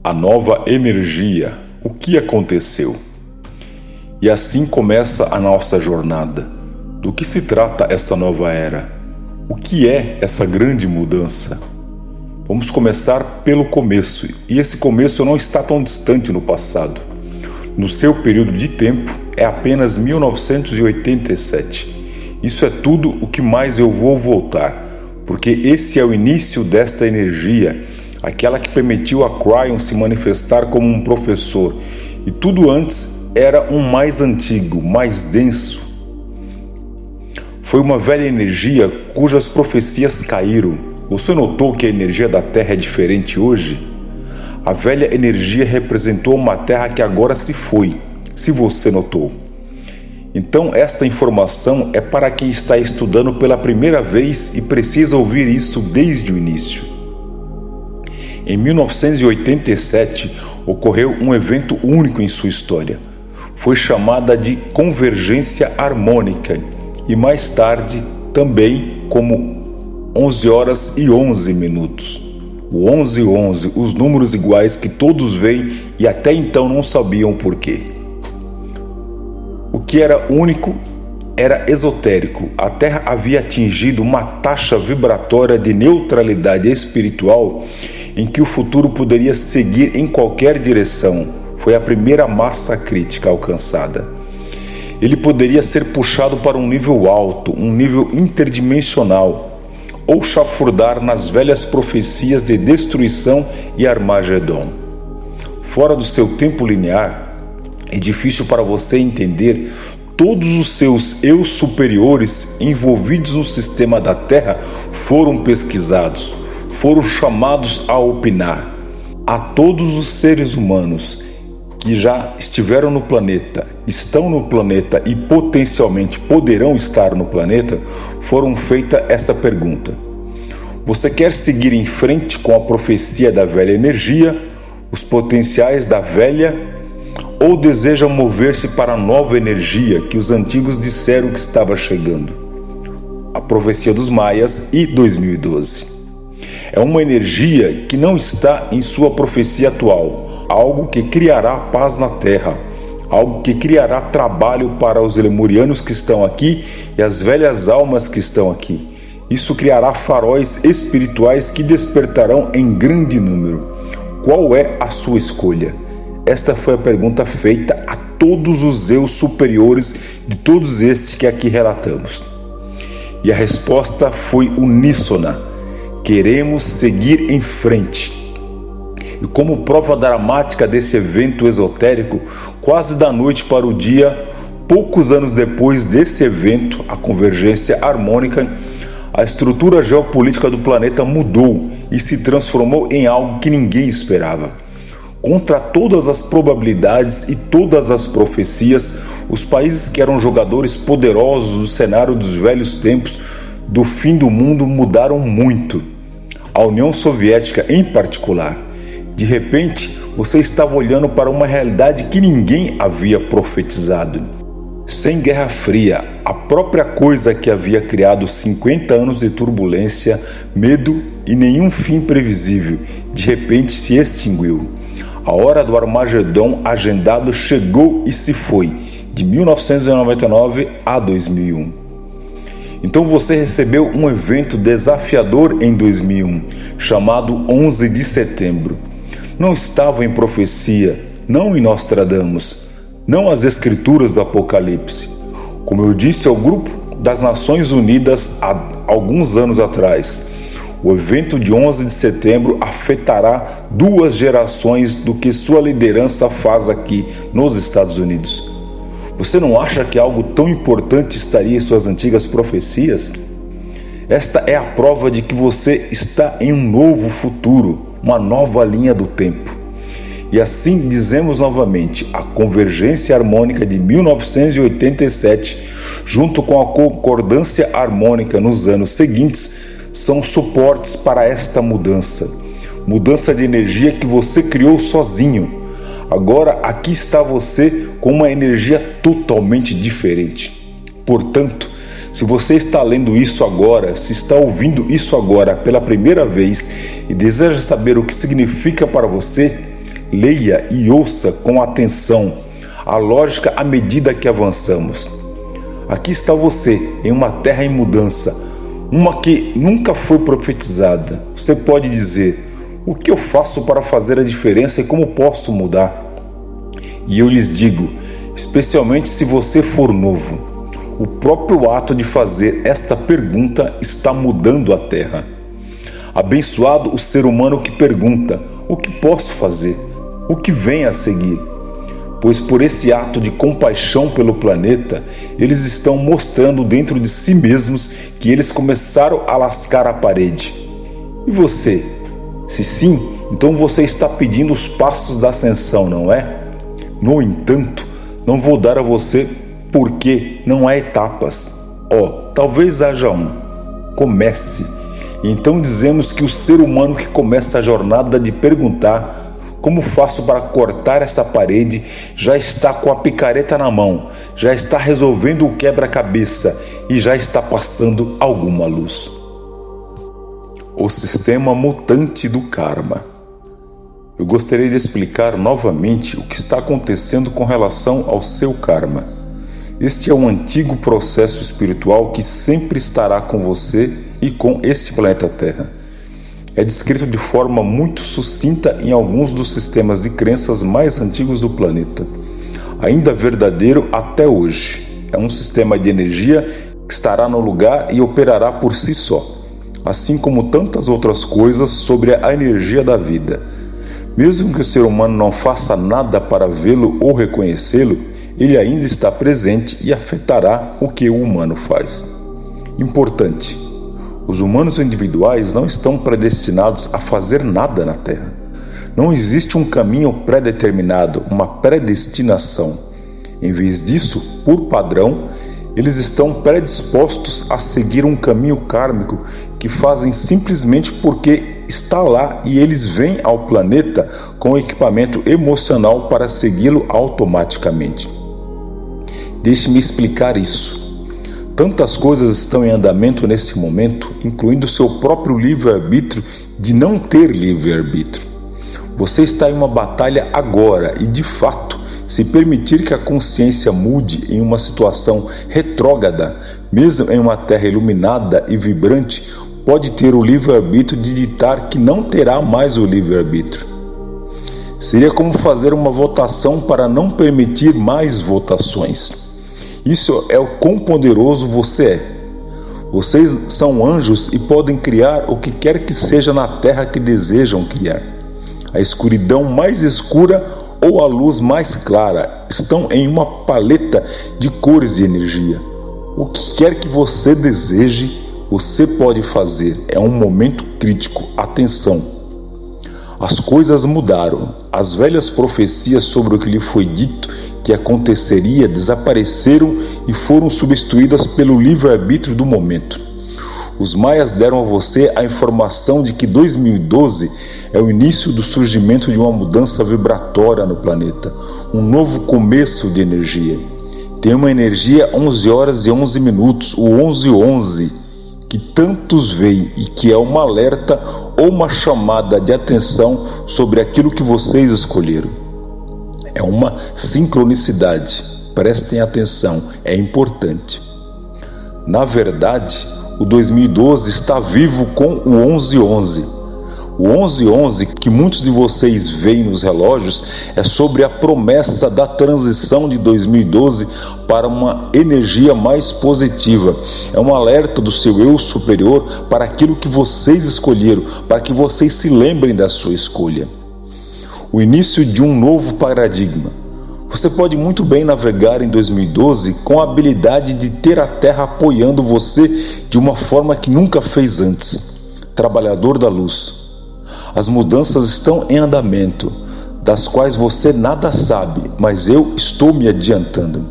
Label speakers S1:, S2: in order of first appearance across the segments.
S1: a nova energia. O que aconteceu? E assim começa a nossa jornada. Do que se trata essa nova era? O que é essa grande mudança? Vamos começar pelo começo, e esse começo não está tão distante no passado. No seu período de tempo, é apenas 1987. Isso é tudo o que mais eu vou voltar, porque esse é o início desta energia, aquela que permitiu a Cryon se manifestar como um professor, e tudo antes era um mais antigo, mais denso. Foi uma velha energia cujas profecias caíram. Você notou que a energia da Terra é diferente hoje? A velha energia representou uma Terra que agora se foi, se você notou. Então esta informação é para quem está estudando pela primeira vez e precisa ouvir isso desde o início. Em 1987 ocorreu um evento único em sua história. Foi chamada de Convergência Harmônica e mais tarde também como 11 horas e 11 minutos. O 11 e 11, os números iguais que todos veem e até então não sabiam por quê. O que era único era esotérico. A Terra havia atingido uma taxa vibratória de neutralidade espiritual em que o futuro poderia seguir em qualquer direção. Foi a primeira massa crítica alcançada. Ele poderia ser puxado para um nível alto, um nível interdimensional, ou chafurdar nas velhas profecias de destruição e Armagedon. Fora do seu tempo linear, é difícil para você entender. Todos os seus eus superiores envolvidos no sistema da Terra foram pesquisados, foram chamados a opinar. A todos os seres humanos que já estiveram no planeta, estão no planeta e potencialmente poderão estar no planeta, foram feita essa pergunta: você quer seguir em frente com a profecia da velha energia, os potenciais da velha, ou deseja mover-se para a nova energia que os antigos disseram que estava chegando? A profecia dos Maias e 2012. É uma energia que não está em sua profecia atual, algo que criará paz na Terra, algo que criará trabalho para os lemurianos que estão aqui e as velhas almas que estão aqui. Isso criará faróis espirituais que despertarão em grande número. Qual é a sua escolha? Esta foi a pergunta feita a todos os eus superiores de todos esses que aqui relatamos. E a resposta foi uníssona: queremos seguir em frente. E como prova dramática desse evento esotérico, quase da noite para o dia, poucos anos depois desse evento, a convergência harmônica, a estrutura geopolítica do planeta mudou e se transformou em algo que ninguém esperava. Contra todas as probabilidades e todas as profecias, os países que eram jogadores poderosos do cenário dos velhos tempos do fim do mundo mudaram muito. A União Soviética em particular. De repente, você estava olhando para uma realidade que ninguém havia profetizado. Sem Guerra Fria, a própria coisa que havia criado 50 anos de turbulência, medo e nenhum fim previsível, de repente se extinguiu. A hora do Armagedon agendado chegou e se foi, de 1999 a 2001. Então você recebeu um evento desafiador em 2001, chamado 11 de setembro. Não estava em profecia, não em Nostradamus, não as escrituras do Apocalipse. Como eu disse ao grupo das Nações Unidas há alguns anos atrás, o evento de 11 de setembro afetará 2 gerações do que sua liderança faz aqui nos Estados Unidos. Você não acha que algo tão importante estaria em suas antigas profecias? Esta é a prova de que você está em um novo futuro, uma nova linha do tempo. E assim dizemos novamente, a convergência harmônica de 1987, junto com a concordância harmônica nos anos seguintes, são suportes para esta mudança. Mudança de energia que você criou sozinho. Agora aqui está você com uma energia totalmente diferente. Portanto, se você está lendo isso agora, se está ouvindo isso agora pela primeira vez e deseja saber o que significa para você, leia e ouça com atenção a lógica à medida que avançamos. Aqui está você, em uma terra em mudança, uma que nunca foi profetizada. Você pode dizer: o que eu faço para fazer a diferença e como posso mudar? E eu lhes digo, especialmente se você for novo, o próprio ato de fazer esta pergunta está mudando a terra. Abençoado o ser humano que pergunta: o que posso fazer? O que vem a seguir? Pois por esse ato de compaixão pelo planeta, eles estão mostrando dentro de si mesmos que eles começaram a lascar a parede. E você? Se sim, então você está pedindo os passos da ascensão, não é? No entanto, não vou dar a você porque não há etapas. Talvez haja um. Comece. E então dizemos que o ser humano que começa a jornada de perguntar: como faço para cortar essa parede, já está com a picareta na mão, já está resolvendo o quebra-cabeça e já está passando alguma luz. O sistema mutante do karma. Eu gostaria de explicar novamente o que está acontecendo com relação ao seu karma. Este é um antigo processo espiritual que sempre estará com você e com este planeta Terra. É descrito de forma muito sucinta em alguns dos sistemas de crenças mais antigos do planeta, ainda verdadeiro até hoje. É um sistema de energia que estará no lugar e operará por si só, assim como tantas outras coisas sobre a energia da vida. Mesmo que o ser humano não faça nada para vê-lo ou reconhecê-lo, ele ainda está presente e afetará o que o humano faz. Importante: os humanos individuais não estão predestinados a fazer nada na Terra. Não existe um caminho pré-determinado, uma predestinação. Em vez disso, por padrão, eles estão predispostos a seguir um caminho kármico que fazem simplesmente porque está lá e eles vêm ao planeta com equipamento emocional para segui-lo automaticamente. Deixe-me explicar isso. Tantas coisas estão em andamento nesse momento, incluindo seu próprio livre-arbítrio de não ter livre-arbítrio. Você está em uma batalha agora e, de fato, se permitir que a consciência mude em uma situação retrógrada, mesmo em uma terra iluminada e vibrante, pode ter o livre-arbítrio de ditar que não terá mais o livre-arbítrio. Seria como fazer uma votação para não permitir mais votações. Isso é o quão poderoso você é. Vocês são anjos e podem criar o que quer que seja na terra que desejam criar. A escuridão mais escura ou a luz mais clara estão em uma paleta de cores de energia. O que quer que você deseje, você pode fazer. É um momento crítico. Atenção! As coisas mudaram. As velhas profecias sobre o que lhe foi dito que aconteceria desapareceram e foram substituídas pelo livre-arbítrio do momento. Os maias deram a você a informação de que 2012 é o início do surgimento de uma mudança vibratória no planeta, um novo começo de energia. Tem uma energia 11 horas e 11 minutos, o 1111, que tantos veem e que é uma alerta ou uma chamada de atenção sobre aquilo que vocês escolheram. É uma sincronicidade. Prestem atenção, é importante. Na verdade, o 2012 está vivo com o 1111. O 1111, que muitos de vocês veem nos relógios, é sobre a promessa da transição de 2012 para uma energia mais positiva. É um alerta do seu eu superior para aquilo que vocês escolheram, para que vocês se lembrem da sua escolha. O início de um novo paradigma. Você pode muito bem navegar em 2012 com a habilidade de ter a Terra apoiando você de uma forma que nunca fez antes. Trabalhador da luz. As mudanças estão em andamento, das quais você nada sabe, mas eu estou me adiantando.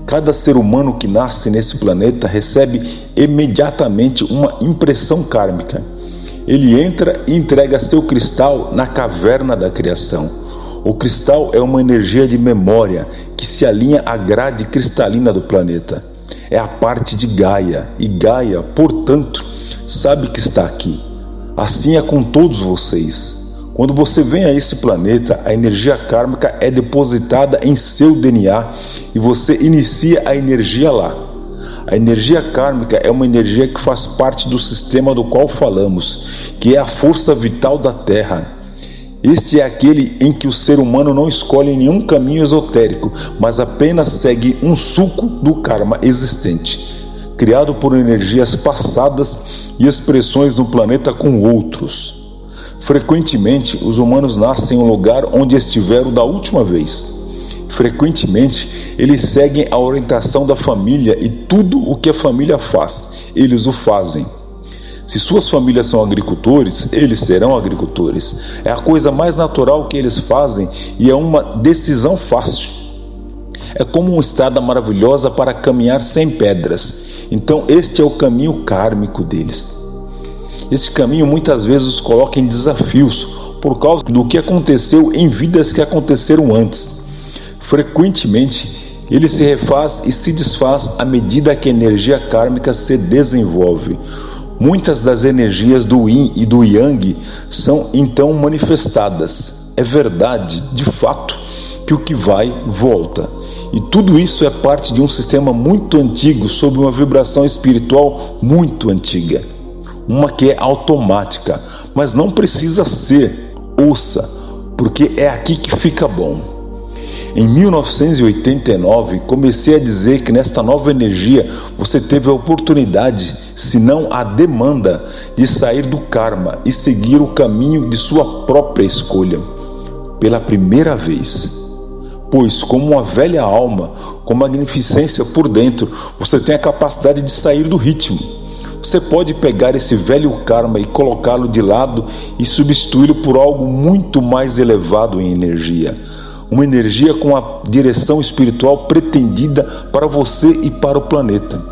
S1: Cada ser humano que nasce nesse planeta recebe imediatamente uma impressão kármica. Ele entra e entrega seu cristal na caverna da criação. O cristal é uma energia de memória que se alinha à grade cristalina do planeta. É a parte de Gaia, e Gaia, portanto, sabe que está aqui. Assim é com todos vocês. Quando você vem a esse planeta, a energia kármica é depositada em seu DNA e você inicia a energia lá. A energia kármica é uma energia que faz parte do sistema do qual falamos, que é a força vital da Terra. Este é aquele em que o ser humano não escolhe nenhum caminho esotérico, mas apenas segue um suco do karma existente, criado por energias passadas e expressões no planeta com outros. Frequentemente, os humanos nascem em um lugar onde estiveram da última vez. Frequentemente, eles seguem a orientação da família e tudo o que a família faz, eles o fazem. Se suas famílias são agricultores, eles serão agricultores. É a coisa mais natural que eles fazem e é uma decisão fácil. É como uma estrada maravilhosa para caminhar sem pedras. Então este é o caminho kármico deles. Este caminho muitas vezes os coloca em desafios por causa do que aconteceu em vidas que aconteceram antes. Frequentemente, ele se refaz e se desfaz à medida que a energia kármica se desenvolve. Muitas das energias do Yin e do Yang são então manifestadas. É verdade, de fato, que o que vai, volta. E tudo isso é parte de um sistema muito antigo, sob uma vibração espiritual muito antiga. Uma que é automática, mas não precisa ser. Ouça, porque é aqui que fica bom. Em 1989, comecei a dizer que nesta nova energia você teve a oportunidade, se não a demanda, de sair do karma e seguir o caminho de sua própria escolha. Pela primeira vez. Pois, como uma velha alma, com magnificência por dentro, você tem a capacidade de sair do ritmo. Você pode pegar esse velho karma e colocá-lo de lado e substituí-lo por algo muito mais elevado em energia. Uma energia com a direção espiritual pretendida para você e para o planeta.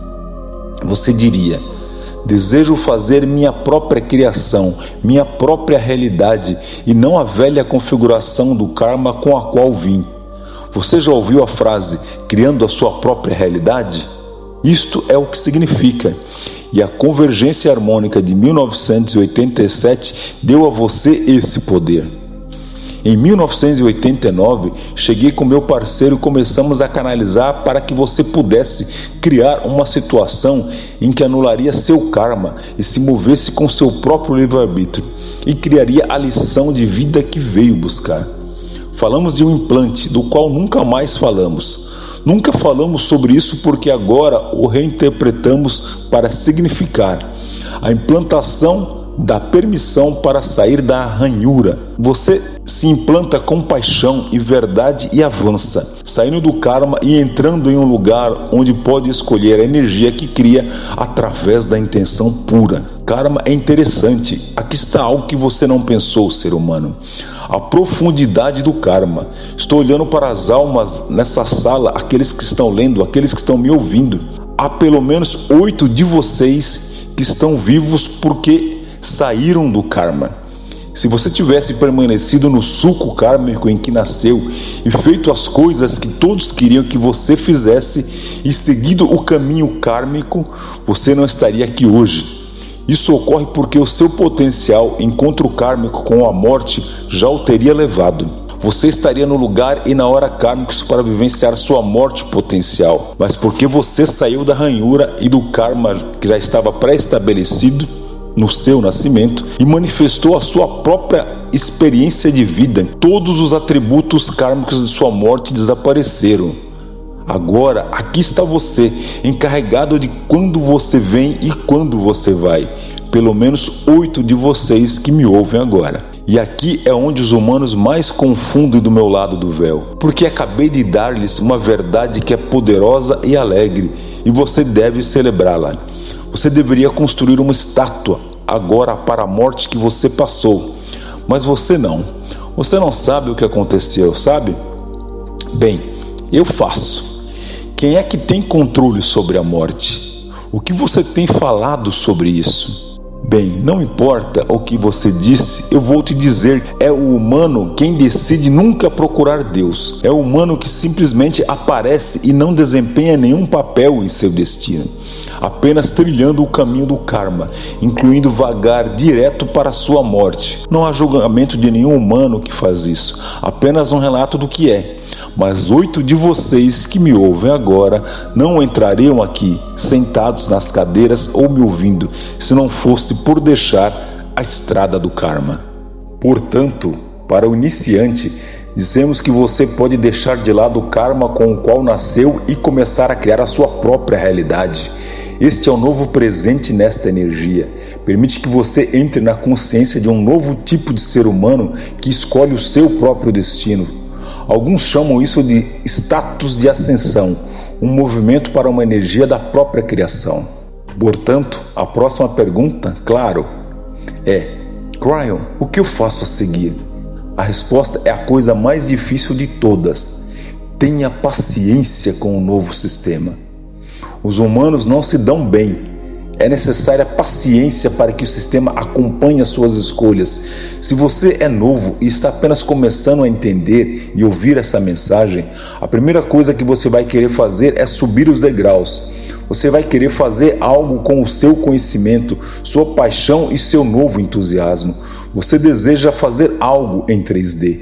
S1: Você diria: desejo fazer minha própria criação, minha própria realidade e não a velha configuração do karma com a qual vim. Você já ouviu a frase, criando a sua própria realidade? Isto é o que significa. E a convergência harmônica de 1987 deu a você esse poder. Em 1989, cheguei com meu parceiro e começamos a canalizar para que você pudesse criar uma situação em que anularia seu karma e se movesse com seu próprio livre-arbítrio e criaria a lição de vida que veio buscar. Falamos de um implante, do qual nunca mais falamos. Nunca falamos sobre isso porque agora o reinterpretamos para significar a implantação da permissão para sair da ranhura. Você se implanta com paixão e verdade e avança, saindo do karma e entrando em um lugar onde pode escolher a energia que cria através da intenção pura. Karma é interessante. Aqui está algo que você não pensou, ser humano. A profundidade do karma. Estou olhando para as almas nessa sala, aqueles que estão lendo, aqueles que estão me ouvindo. Há pelo menos 8 de vocês que estão vivos porque saíram do karma. Se você tivesse permanecido no suco kármico em que nasceu e feito as coisas que todos queriam que você fizesse e seguido o caminho kármico, você não estaria aqui hoje. Isso ocorre porque o seu potencial encontro kármico com a morte já o teria levado. Você estaria no lugar e na hora kármicos para vivenciar sua morte potencial, mas porque você saiu da ranhura e do karma que já estava pré-estabelecido no seu nascimento e manifestou a sua própria experiência de vida, todos os atributos kármicos de sua morte desapareceram. Agora, aqui está você, encarregado de quando você vem e quando você vai. Pelo menos 8 de vocês que me ouvem agora. E aqui é onde os humanos mais confundem do meu lado do véu, porque acabei de dar-lhes uma verdade que é poderosa e alegre, e você deve celebrá-la. Você deveria construir uma estátua agora para a morte que você passou, mas você não. Você não sabe o que aconteceu, sabe? Bem, eu faço. Quem é que tem controle sobre a morte? O que você tem falado sobre isso? Bem, não importa o que você disse, eu vou te dizer, é o humano quem decide nunca procurar Deus. É o humano que simplesmente aparece e não desempenha nenhum papel em seu destino, apenas trilhando o caminho do karma, incluindo vagar direto para a sua morte. Não há julgamento de nenhum humano que faz isso, apenas um relato do que é. Mas 8 de vocês que me ouvem agora não entrariam aqui, sentados nas cadeiras ou me ouvindo, se não fosse por deixar a estrada do karma. Portanto, para o iniciante, dizemos que você pode deixar de lado o karma com o qual nasceu e começar a criar a sua própria realidade. Este é o novo presente nesta energia. Permite que você entre na consciência de um novo tipo de ser humano que escolhe o seu próprio destino. Alguns chamam isso de status de ascensão, um movimento para uma energia da própria criação. Portanto, a próxima pergunta, claro, é: Cryon, o que eu faço a seguir? A resposta é a coisa mais difícil de todas. Tenha paciência com o novo sistema. Os humanos não se dão bem. É necessária paciência para que o sistema acompanhe as suas escolhas. Se você é novo e está apenas começando a entender e ouvir essa mensagem, a primeira coisa que você vai querer fazer é subir os degraus. Você vai querer fazer algo com o seu conhecimento, sua paixão e seu novo entusiasmo. Você deseja fazer algo em 3D.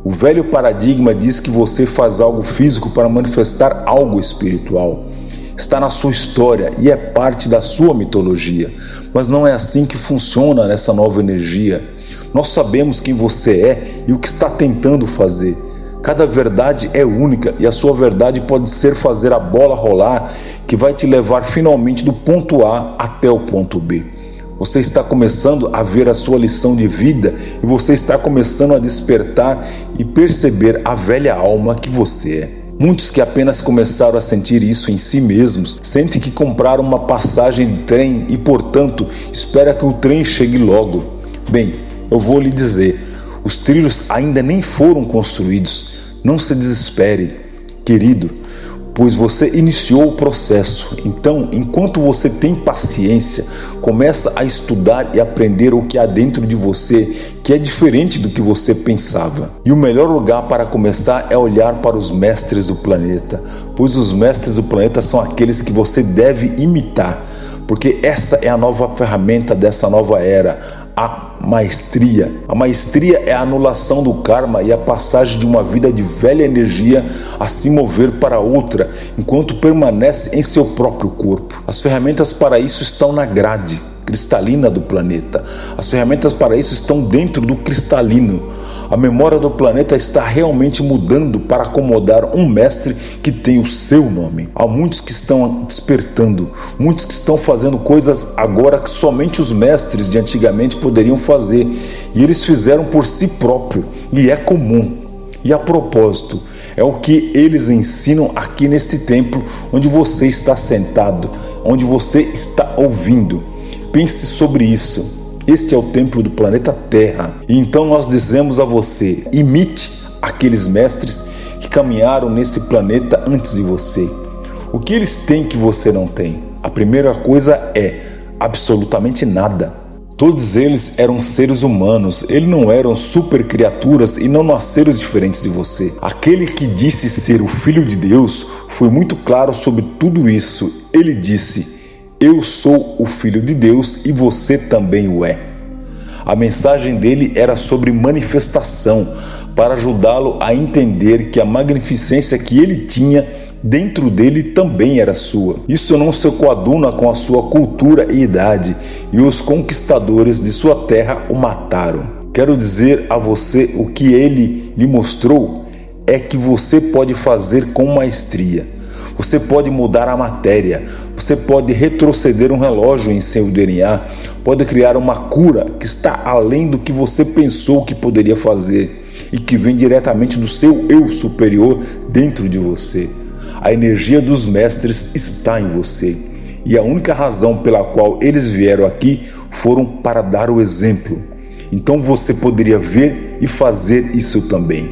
S1: O velho paradigma diz que você faz algo físico para manifestar algo espiritual. Está na sua história e é parte da sua mitologia. Mas não é assim que funciona nessa nova energia. Nós sabemos quem você é e o que está tentando fazer. Cada verdade é única e a sua verdade pode ser fazer a bola rolar, que vai te levar finalmente do ponto A até o ponto B. Você está começando a ver a sua lição de vida e você está começando a despertar e perceber a velha alma que você é. Muitos que apenas começaram a sentir isso em si mesmos sentem que compraram uma passagem de trem e, portanto, espera que o trem chegue logo. Bem, eu vou lhe dizer, os trilhos ainda nem foram construídos. Não se desespere, querido, pois você iniciou o processo. Então, enquanto você tem paciência, começa a estudar e aprender o que há dentro de você, que é diferente do que você pensava. E o melhor lugar para começar é olhar para os mestres do planeta, pois os mestres do planeta são aqueles que você deve imitar, porque essa é a nova ferramenta dessa nova era, a maestria. A maestria é a anulação do karma e a passagem de uma vida de velha energia a se mover para outra, enquanto permanece em seu próprio corpo. As ferramentas para isso estão na grade cristalina do planeta. As ferramentas para isso estão dentro do cristalino. A memória do planeta está realmente mudando para acomodar um mestre que tem o seu nome. Há muitos que estão despertando, muitos que estão fazendo coisas agora que somente os mestres de antigamente poderiam fazer, e eles fizeram por si próprio, e é comum. E a propósito, é o que eles ensinam aqui neste templo onde você está sentado, onde você está ouvindo. Pense sobre isso. Este é o templo do planeta Terra. E então nós dizemos a você: imite aqueles mestres que caminharam nesse planeta antes de você. O que eles têm que você não tem? A primeira coisa é absolutamente nada. Todos eles eram seres humanos, eles não eram super criaturas e não nasceram diferentes de você. Aquele que disse ser o Filho de Deus foi muito claro sobre tudo isso. Ele disse: eu sou o Filho de Deus e você também o é. A mensagem dele era sobre manifestação, para ajudá-lo a entender que a magnificência que ele tinha dentro dele também era sua. Isso não se coaduna com a sua cultura e idade, e os conquistadores de sua terra o mataram. Quero dizer a você o que ele lhe mostrou é que você pode fazer com maestria. Você pode mudar a matéria, você pode retroceder um relógio em seu DNA, pode criar uma cura que está além do que você pensou que poderia fazer e que vem diretamente do seu eu superior dentro de você. A energia dos mestres está em você e a única razão pela qual eles vieram aqui foram para dar o exemplo. Então você poderia ver e fazer isso também.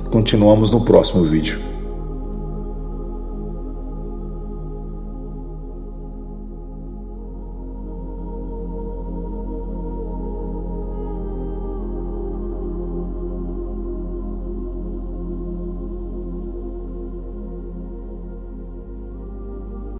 S1: Continuamos no próximo vídeo.